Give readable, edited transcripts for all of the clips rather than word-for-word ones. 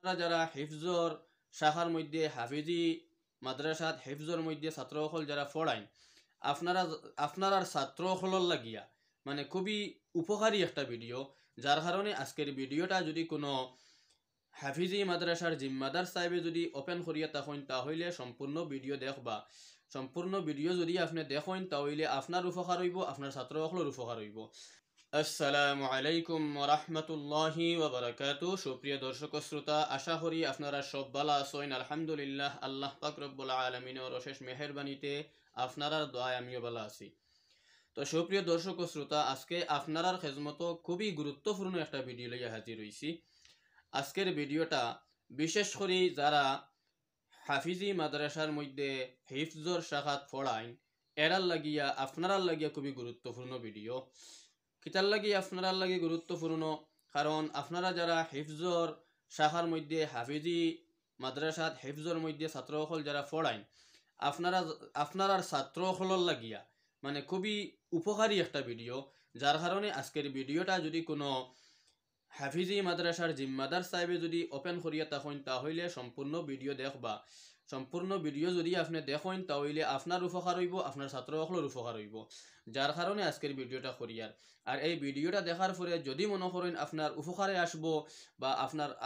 আপনারা যারা হিফজর শাখার মধ্যে হাফিজি মাদ্রাসাত হিফজর মধ্যে ছাত্রসকল যারা পড়ায় আপনার ছাত্রসকলর লাগিয়া মানে খুবই উপকারী একটা ভিডিও, যার কারণে আজকের ভিডিওটা যদি কোনো হাফিজি মাদ্রাসার জিম্মাদার সাহেবে যদি ওপেন করিয়া তখন তাহলে সম্পূর্ণ ভিডিও দেখবা। সম্পূর্ণ ভিডিও যদি আপনি দেখেন তাহলে আপনার উপকার হইব, আপনার ছাত্রসকলের উপকার হইব। আসসালামু আলাইকুম ওয়া রাহমাতুল্লাহি ওয়া বারাকাতুহু। সুপ্রিয় দর্শক শ্রোতা, আশা করি আপনারা সব ভালো আছেন। আলহামদুলিল্লাহ, আল্লাহ পাক রব্বুল আলামিনের অশেষ মেহেরবানিতে আপনারা দোয়ায় আমিও ভালো আছি। তো সুপ্রিয় দর্শক শ্রোতা, আজকে আপনার খেজমত খুবই গুরুত্বপূর্ণ একটা ভিডিও লইয়া হাজির হইছি। আজকের ভিডিওটা বিশেষ করে যারা হাফিজি মাদ্রাসার মধ্যে হিফজর শাখাত পড়ায় এরার লাগিয়া আপনার লাগিয়া খুবই গুরুত্বপূর্ণ ভিডিও। কিতার লাগি আপনার লাগে গুরুত্বপূর্ণ, কারণ আপনারা যারা হিফজর শাখার মধ্যে হাফিজি মাদ্রাসাত হিফজর মধ্যে ছাত্রসকল যারা পড়ায় আপনার ছাত্রসকলর লাগিয়া মানে খুবই উপকারী একটা ভিডিও, যার কারণে আজকের ভিডিওটা যদি কোনো হাফিজি মাদ্রাসার জিম্মাদার সাহেবে যদি ওপেন করিয়া তখন তাহলে সম্পূর্ণ ভিডিও দেখবা। সম্পূর্ণ ভিডিও যদি আপনি দেখেন তাহলে আপনার উপকার হইব, আপনার ছাত্রসকলের উপকার হইব, যার কারণে আজকের ভিডিওটা করিয়ার। আর এই ভিডিওটা দেখার পরে যদি মনে করেন আপনার উপকারে আসবো বা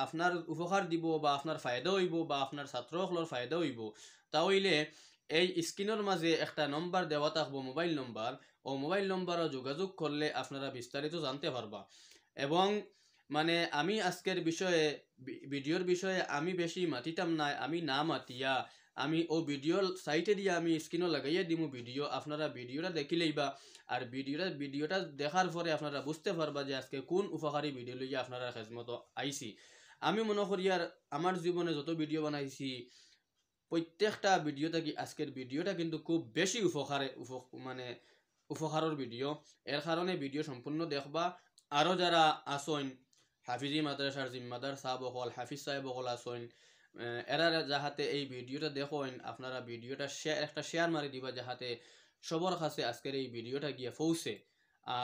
আপনার উপকার দিব বা আপনার ফায়দা হইব বা আপনার ছাত্রসকলের ফায়দা হইব, তাহলে এই স্ক্রিনের মাঝে একটা নম্বর দেওয়া থাকবো, মোবাইল নম্বর। ও মোবাইল নম্বরও যোগাযোগ করলে আপনারা বিস্তারিত জানতে পারবা। এবং মানে আমি আজকের ভিডিওর বিষয়ে আমি বেশি মাতিতাম না, আমি না মাতিয়া আমি ও ভিডিওর সাইটে দিয়ে আমি স্ক্রিনও লাগাইয়া দিমু ভিডিও। আপনারা ভিডিওটা দেখিলেই বা আর ভিডিওটা দেখার পরে আপনারা বুঝতে পারবা যে আজকে কোন উপকারী ভিডিও লইয়া আপনারা খেজমত আইছি। আমি মনে করি আর আমার জীবনে যত ভিডিও বানাইছি প্রত্যেকটা ভিডিও থাকি আজকের ভিডিওটা কিন্তু খুব বেশি উপকারের ভিডিও। এর কারণে ভিডিও সম্পূর্ণ দেখবা। আরও যারা আসেন হাফিজি মাদ্রাসার জিম্মাদার সাহেব হল হাফিজ সাহেব হল আসেন, এরা যাহাতে এই ভিডিওটা দেখেন আপনারা ভিডিওটা একটা শেয়ার মারি দিবা, যাহাতে সবার কাছে আজকের এই ভিডিওটা গিয়ে পৌঁছে।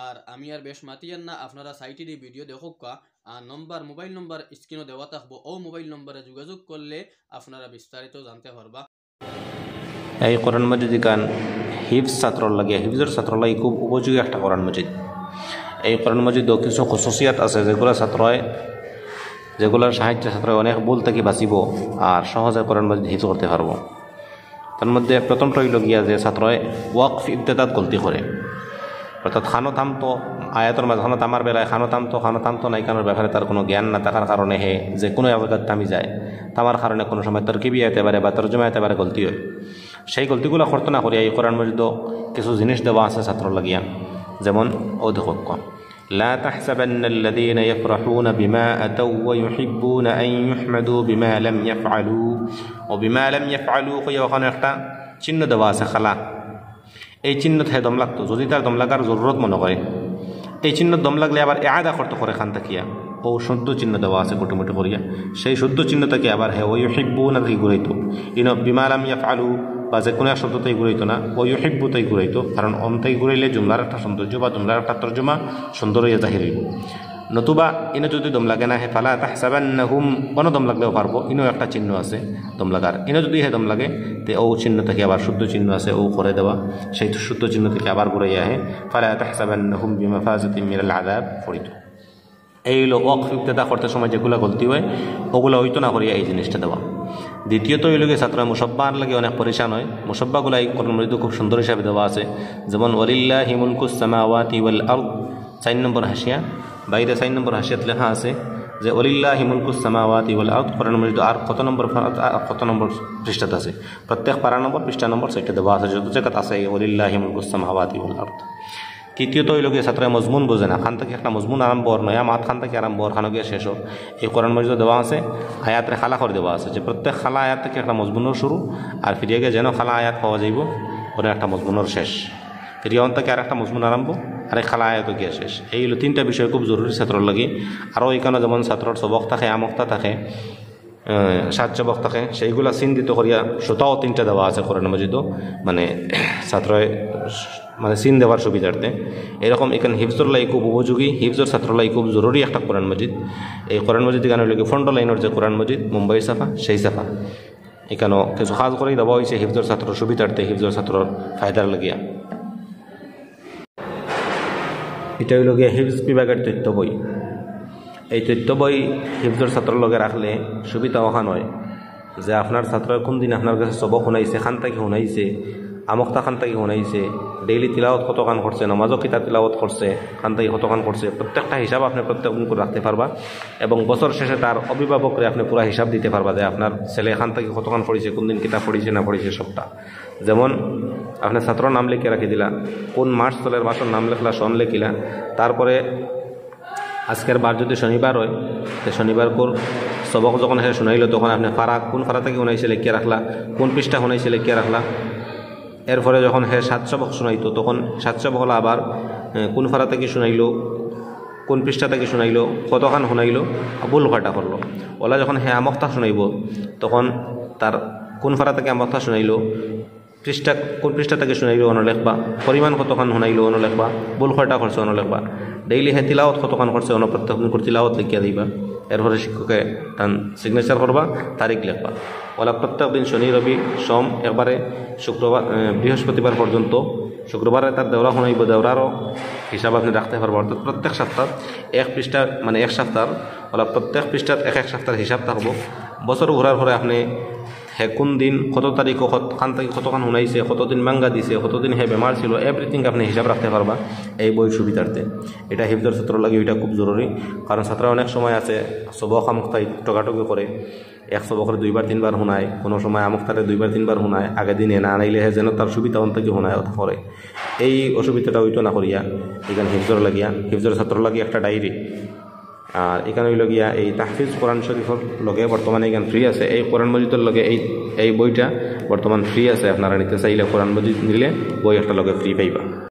আর আমি আর বেশ মাতিয়ান না, আপনারা সাইটে দিয়ে ভিডিও দেখুক আর মোবাইল নম্বর স্ক্রিনে দেওয়া থাকবো, ও মোবাইল নম্বরে যোগাযোগ করলে আপনারা বিস্তারিত জানতে পারবা। এই কোরআন মজিদ গান হিফজর ছাত্র লাগে খুব উপযোগী একটা কোরআন মজিদ। এই কোরআন মজিদ কিছু খুসুসিয়াত আছে যেগুলোর সাহায্যে ছাত্র অনেক ভুল থেকে বাঁচিব আর সহজে কোরআন মজিদ হিফজ করতে পারব। তার মধ্যে প্রথমটা হইল গিয়া যে ছাত্রয় ওয়াকফ ইবতেদাত গলতি করে, অর্থাৎ খানো থামতো আয়াতর মাঝে খানো থামার বেলায় খানো থামতো নাইকানোর ব্যাপারে তার কোনো জ্ঞান না থাকার কারণে যে কোনো জায়গায় থামি যায়, থামার কারণে কোনো সময় তরকিবি আইতে পারে বা তর্জমা আইতে পারে, গলতি হয়। সেই গলতিগুলো করতে না করিয়া এই কোরআন মজিদ কিছু জিনিস দেওয়া আছে ছাত্র লাগিয়া, যেমন ও দেখক لا تحسبن الذين يفرحون بما أتوا ويحبون أن يحمدوا بما لم يفعلوا وبما لم يفعلوا ওখানে একটা চিহ্ন দেওয়া আছে খালা। এই চিহ্ন থেকে দম লাগতো, যদি তার দম লাগার জরুরত মনে করে এই চিহ্ন দম লাগলে আবার এআদা করতে করে খান থাকিয়া ও শুদ্ধ চিহ্ন দেওয়া আছে কুটুমুটি করিয়া, সেই শুদ্ধ চিহ্ন থেকে আবার ওই ইউহিব্বুনা থেকে ঘুরাইতো। বিমা লাম ইয়াফআলু বা যে কোনো এক শব্দতেই ঘুরাইতো না, ওই ইউহিব্বুতেই ঘুরাইতো, কারণ অন্তেই ঘুরাইলে জুমলার একটা সৌন্দর্য বা জুমলার একটা তর্জমা সুন্দর হইয়া জাহির হইব। নতুবা ইনো যদি দম লাগে না ফালা তাহসাবান্নাহুম কোনো দম লাগলেও পারবো, ইনো একটা চিহ্ন আছে দম লাগার। ইনো যদি দম লাগে তে ও চিহ্ন থেকে আবার শুদ্ধ চিহ্ন আছে ও করে দেওয়া, সেই শুদ্ধ চিহ্ন থেকে আবার ঘুরাইয়া ফালা তাহসাবান্নাহুম বিমাফাজাতিন মিনাল আযাব পড়িত। এই হলো ওয়াকফ ইবতেদা করতে সময় যেগুলো গলতি হয় ওগুলো হইতো না করিয়া এই জিনিসটা দেওয়া। দ্বিতীয়ত এই লোকে ছাত্র মুসাব্বার লাগে অনেক পরিশান হয়। মুসাব্বাগুলো এই কোরআন মজিদে খুব সুন্দর হিসাবে দেওয়া আছে, যেমন ওয়ালিল্লাহি মুলকুস সামাওয়াতি ওয়াল আরদ 4 নম্বর হাসিয়া, বাইরে 4 নম্বর হাসিয়াত লেখা আছে যে ওয়ালিল্লাহি মুলকুস সামাওয়াতি ওয়াল আরদ। কোরআন মজিদ আর কত নম্বর পৃষ্ঠাত আছে, প্রত্যেক পারা নম্বর পৃষ্ঠা নম্বর সেটা দেওয়া আছে, যত জায়গাত আছে ওয়ালিল্লাহি মুলকুস সামাওয়াতি ওয়াল আরদ। তৃতীয়ত এই লোকে ছাত্র মজমুন বোঝে না, খান থেকে একটা মজমুন আরম্ভ হর নয়া মাত খান থেকে আরম্ভ হর খানো গিয়ে শেষ হোক। এই কোরআন মজিদ দেওয়া আছে আয়াতের খালা করে দেওয়া আছে যে প্রত্যেক খালা আয়াত থেকে একটা মজমুনের শুরু আর ফিরিয়ে গিয়ে যেন খালা আয়াত পাওয়া যাইব ওরা একটা মজমুনের শেষ, ফিরিয়ে থেকে আর একটা মজমুন আরম্ভ আর এই খালা আয়াতও গিয়ে শেষ। এই হলো 3টা বিষয় খুব জরুরি ছাত্রর লাগে। আরও এখানে যেমন ছাত্রর সবক থাকে আমক্তা থাকে, সাত সবক থাকে সেইগুলা চিহ্নিত করিয়া সুতাও 3টা দেওয়া আছে কোরআন মজিদও মানে ছাত্রয় মানে চিন দেওয়ার সুবিধার্থে এরকম এখানে হিফজর লাই খুব উপযোগী হিফজর ছাত্র লাই খুব জরুরি একটা কোরআন মজিদ এই কোরআন মজিদ এখানে হইলে ফ্রন্ট লাইনের যে কোরআন মজিদ মুম্বাই সাফা সেই সাফা এখানেও কিছু খাস করেই দেওয়া হয়েছে হিফজর ছাত্র সুবিধার্থে হিফজর ছাত্রর ফায়দার লাগিয়া এটা হইল গিয়া হিফজ বিভাগের তথ্য বই এই তথ্য বই হিফজর ছাত্রর লগে রাখলে সুবিধা ওখান হয় যে আপনার ছাত্র কোন দিন আপনার কাছে সবক শুনাইছে খান থেকে শুনাইছে আমক্তা খান থেকে শুনাইছে ডেইলি তিলাওয়াত কতখান করছে নমাজও কিতা তিলাওয়াত করছে খান থেকে কতখান করছে প্রত্যেকটা হিসাব আপনি প্রত্যেক দিন করে রাখতে পারবা এবং বছর শেষে তার অভিভাবকরে আপনি পুরা হিসাব দিতে পারবা যে আপনার ছেলে খান থেকে কতখান পড়িছে কোন দিন কিতাব পড়িছে না পড়িছে সবটা যেমন আপনার ছাত্রর নাম লিখে রাখি দিলা কোন মাস চলের মাসের নাম লেখলা সন লেখিলা তারপরে আজকের বার যদি শনিবার হয় তো শনিবার কোর সবক যখন সে শুনাইল তখন আপনি ফারা কোন ফারা থেকে শুনাইছে লিখিয়ে রাখলা কোন পৃষ্ঠা শুনাইছে লিখিয়ে রাখলা এরপরে যখন হে 7 সবক শুনাইতো তখন 7 সবক হলো আবার কোন ফারা থেকে শুনাইল কোন পৃষ্ঠা থেকে শুনাইল কতখান শুনাইল ভুল ঘটা করলো ওলা যখন হে আমক্তা শুনাইব তখন তার কোন ফারা থেকে আমক্তা শুনাইল পৃষ্ঠা কোন পৃষ্ঠা থেকে শুনাইল অন লেখবা পরিমাণ কতখান শুনাইল অন লেখবা ভুল ঘটা করছে অন লেখবা ডেইলি হে তিলাওয়াত কতখান করছে অন প্রত্যেক দিন করে তিলাওয়াত লিখিয়া দিবা এরপরে শিক্ষকে তার সিগনেচার করবা তারিখ লেখবা ওলা প্রত্যেক দিন শনি রবি সোম একবারে শুক্রবার বৃহস্পতিবার পর্যন্ত শুক্রবারে তার দেওরা শুনাইব দেওরারও হিসাব আপনি রাখতে পারবো অর্থাৎ প্রত্যেক সপ্তাহ এক পৃষ্ঠা মানে এক সপ্তাহ ওলা প্রত্যেক পৃষ্ঠাত এক সপ্তাহের হিসাব থাকবো বছর ঘোরার পরে আপনি হে কোন দিন কত তারিখ খান থেকে কতখান শুনাইছে কতদিন মাঙ্গা দিছে কতদিন হে বেমার ছিল এভরিথিং আপনি হিসাব রাখতে পারবা এই বই সুবিধার্থে এটা হিফজর ছাত্র লাগে এটা খুব জরুরি কারণ ছাত্র অনেক সময় আছে সবক আমক্তায় টকাটকি করে এক সবকরে 2বার 3বার শুনায় কোনো সময় আমক্তারে 2বার 3বার শুনায় আগে দিনে না আনাইলে হে যেন তার সুবিধা অন্তকে শুনায় করে এই অসুবিধাটা হইতো না করিয়া এখানে হিফজর লাগিয়া হিফজর ছাত্র লাগিয়া একটা ডায়েরি আর এখানে হইল গিয়া এই তাহফিজ কোরআন শরীফের লগে বর্তমানে এখানে ফ্রি আছে এই কোরআন মজিদের লগে এই বইটা বর্তমান ফ্রি আছে আপনারা নিতে চাইলে কোরআন মজিদ নিলে বই একটা লগে ফ্রি পাইবা।